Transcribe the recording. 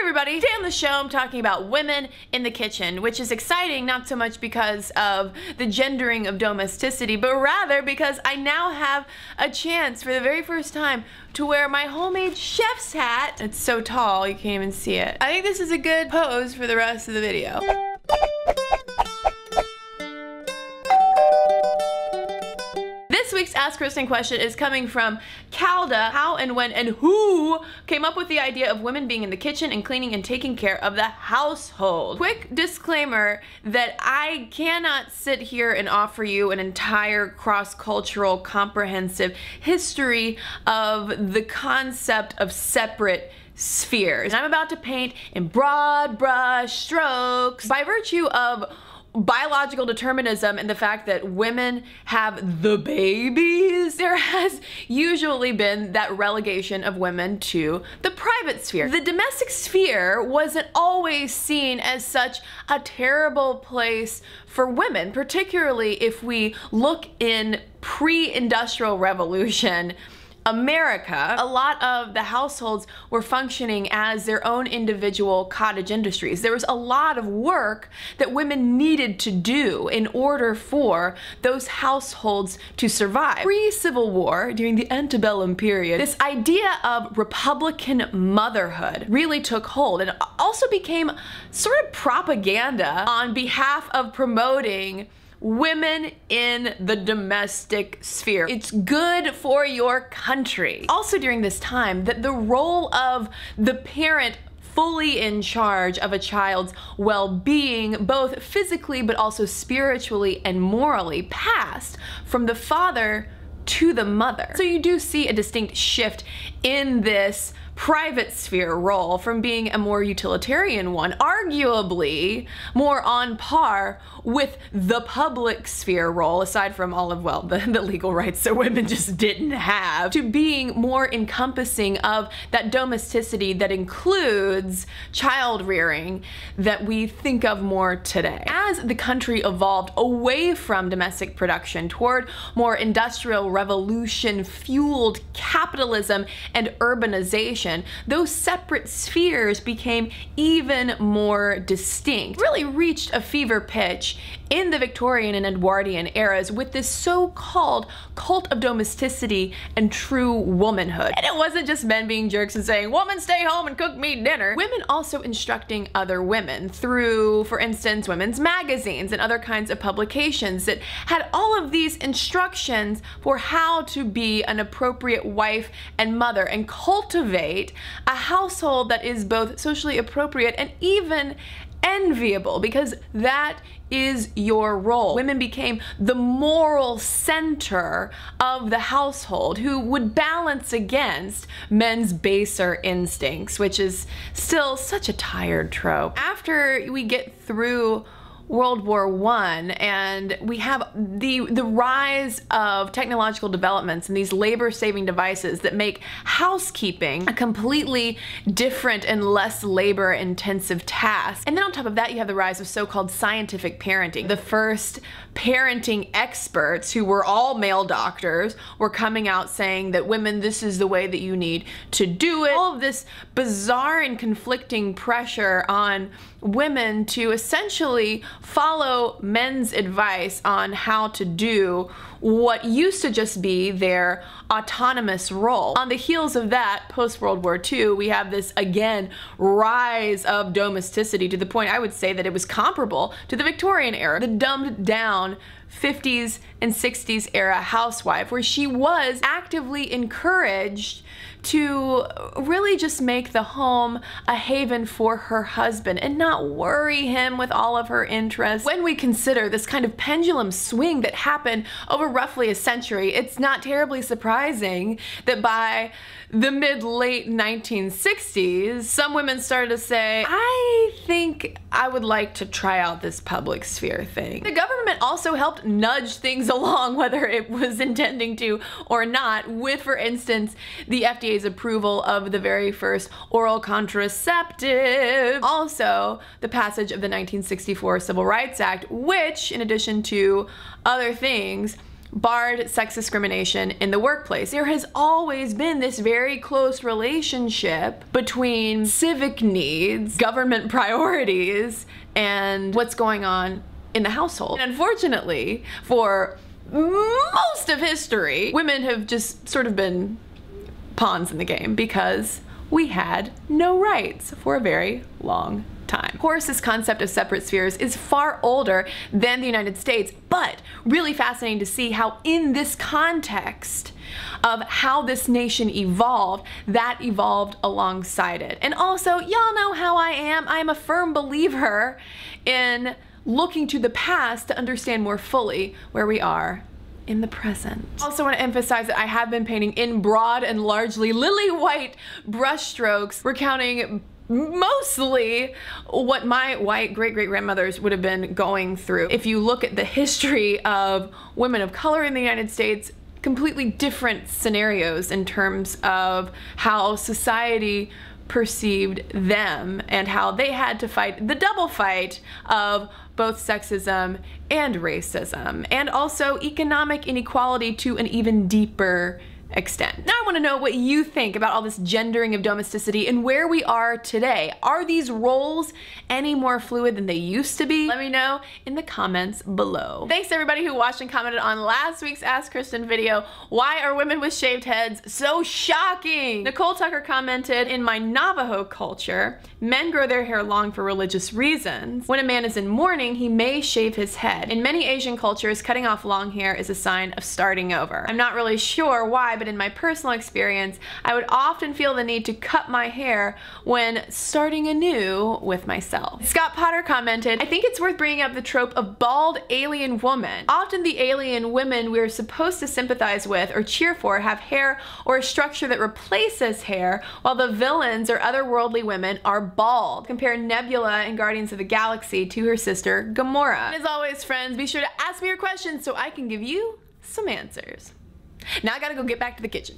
everybody, today on the show I'm talking about women in the kitchen, which is exciting not so much because of the gendering of domesticity, but rather because I now have a chance for the very first time to wear my homemade chef's hat. It's so tall you can't even see it. I think this is a good pose for the rest of the video. This week's Ask Kristen question is coming from Calda. How and when and who came up with the idea of women being in the kitchen and cleaning and taking care of the household? Quick disclaimer that I cannot sit here and offer you an entire cross-cultural comprehensive history of the concept of separate spheres. I'm about to paint in broad brush strokes by virtue of biological determinism and the fact that women have the babies. There has usually been that relegation of women to the private sphere. The domestic sphere wasn't always seen as such a terrible place for women, particularly if we look in pre-industrial revolution America. A lot of the households were functioning as their own individual cottage industries. There was a lot of work that women needed to do in order for those households to survive. Pre-Civil War, during the antebellum period, this idea of Republican motherhood really took hold and also became sort of propaganda on behalf of promoting women in the domestic sphere. It's good for your country. Also during this time, that the role of the parent fully in charge of a child's well-being, both physically but also spiritually and morally, passed from the father to the mother. So you do see a distinct shift in this private sphere role from being a more utilitarian one, arguably more on par with the public sphere role, aside from all of, well, the legal rights that women just didn't have, to being more encompassing of that domesticity that includes child rearing that we think of more today. As the country evolved away from domestic production toward more industrial revolution fueled capitalism and urbanization, those separate spheres became even more distinct. Really reached a fever pitch in the Victorian and Edwardian eras with this so-called cult of domesticity and true womanhood. And it wasn't just men being jerks and saying, "Woman, stay home and cook me dinner." Women also instructing other women through, for instance, women's magazines and other kinds of publications that had all of these instructions for how to be an appropriate wife and mother and cultivate a household that is both socially appropriate and even enviable, because that is your role. Women became the moral center of the household who would balance against men's baser instincts, which is still such a tired trope. After we get through World War I and we have the rise of technological developments and these labor-saving devices that make housekeeping a completely different and less labor-intensive task. And then on top of that, you have the rise of so-called scientific parenting. The first parenting experts, who were all male doctors, were coming out saying that women, this is the way that you need to do it. All of this bizarre and conflicting pressure on women to essentially follow men's advice on how to do what used to just be their autonomous role. On the heels of that, post-World War II, we have this, again, rise of domesticity to the point I would say that it was comparable to the Victorian era, the dumbed down 50s and 60s era housewife, where she was actively encouraged to really just make the home a haven for her husband and not worry him with all of her interests. When we consider this kind of pendulum swing that happened over roughly a century, it's not terribly surprising that by the mid-late 1960s, some women started to say, I think I would like to try out this public sphere thing. The government also helped nudge things along, whether it was intending to or not, with, for instance, the FDA's approval of the very first oral contraceptive. Also, the passage of the 1964 Civil Rights Act, which, in addition to other things, barred sex discrimination in the workplace. There has always been this very close relationship between civic needs, government priorities, and what's going on in the household. And unfortunately, for most of history, women have just sort of been pawns in the game because we had no rights for a very long time. Of course, this concept of separate spheres is far older than the United States, but really fascinating to see how in this context of how this nation evolved, that evolved alongside it. And also, y'all know how I am. I am a firm believer in looking to the past to understand more fully where we are in the present. Also want to emphasize that I have been painting in broad and largely lily white brushstrokes, recounting mostly what my white great-great-grandmothers would have been going through. If you look at the history of women of color in the United States, completely different scenarios in terms of how society perceived them and how they had to fight the double fight of both sexism and racism, and also economic inequality to an even deeper extent. Now I want to know what you think about all this gendering of domesticity and where we are today. Are these roles any more fluid than they used to be? Let me know in the comments below. Thanks to everybody who watched and commented on last week's Ask Kristen video. Why are women with shaved heads so shocking? Nicole Tucker commented, in my Navajo culture, men grow their hair long for religious reasons. When a man is in mourning, he may shave his head. In many Asian cultures, cutting off long hair is a sign of starting over. I'm not really sure why, but in my personal experience, I would often feel the need to cut my hair when starting anew with myself. Scott Potter commented, I think it's worth bringing up the trope of bald alien woman. Often the alien women we're supposed to sympathize with or cheer for have hair or a structure that replaces hair, while the villains or otherworldly women are bald. Compare Nebula in Guardians of the Galaxy to her sister Gamora. And as always, friends, be sure to ask me your questions so I can give you some answers. Now I gotta go get back to the kitchen.